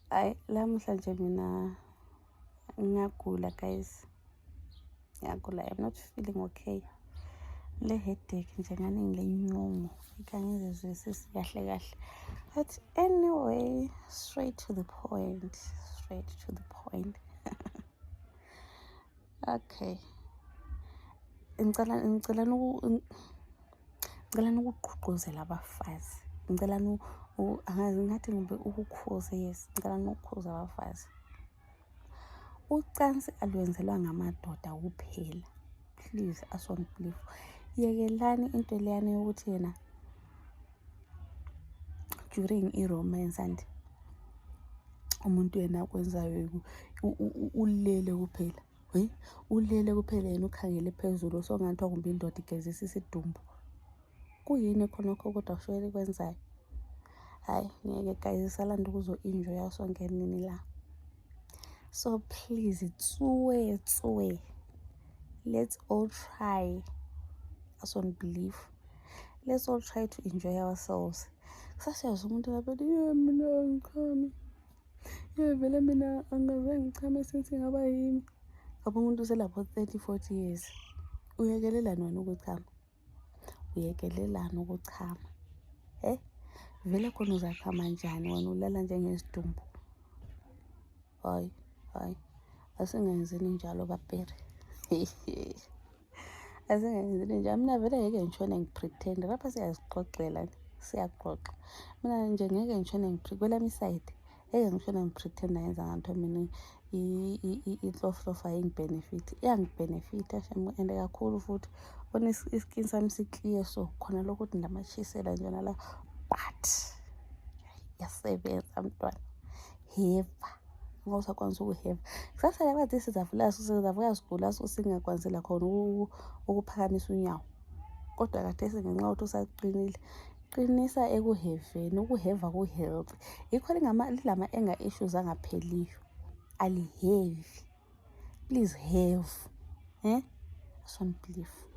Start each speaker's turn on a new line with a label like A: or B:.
A: Hayi, lamuhla nje mina ngiyagula guys, ngiyagula. I'm not feeling okay. Le headache nje ngani ngile nyongo ikangizizwisisi kahle kahle. But anyway, straight to the point. Okay. Ngicela ukugqugquzela abafazi. Ngicela angazi ngathi ngibe ukukhuza, yes. Ngicela ukukhuza abafazi. Ucansi alwenzelwa ngamadoda kuphela. Please, asonibelieve. Yekelani into leyana yokuthi yena during i-romance and umuntu yena akwenzayo ulele kuphela. Ulele kuphela yena ukhangele phezulu, so ngathiwa kumbe indoda igezisa isidumbu. Kuyini khonokho kodwa shwele kwenzayo? Hayi, ngeke guys, salanda ukuzo-enjoya sonke nini la. So please, tswe. Let's all try. Asonibelieve. Let's all try to enjoy ourselves. Kusasiyazi umuntu lapha, mina ngichame. Vele mina angazange ngichame since ngaba yimi. Ngoba umuntu uselapho 30-40 years. Uyekelelani wena ukuchama? Uyekelelani ukuchama? Vele khona uzachama njani wena ulala njengesidumbu? Hayi. Asingenzeni njalo bapere. Asingenzeni njalo. Mina vele ngeke ngitshone ngipretend. Lapha siyazixoxela, siyaxoxa. Mina nje ngeke ngitshone kwelami side. Ngeke ngitshone ngipretend yenza nganto mina inhloflofa yengibenefit. Iyangibenefita shem, and kakhulu futhi. Bona iskin sami si-clear, so khona lokho ukuthi ndamathisela njena la. But yasebenza mntwana. Heva. Ngosakwanisa ukuheva. Kusasa bathi sizavuka sigula singakwanisela khona ukuphakamisa unyawo. Kodwa kade singenxa ukuthi usaqinile. Qinisa ekuheveni, ukuheva ku-health. Yikho lama anger issues angapheliyo. Alihevi. Please have. Asonibelieve.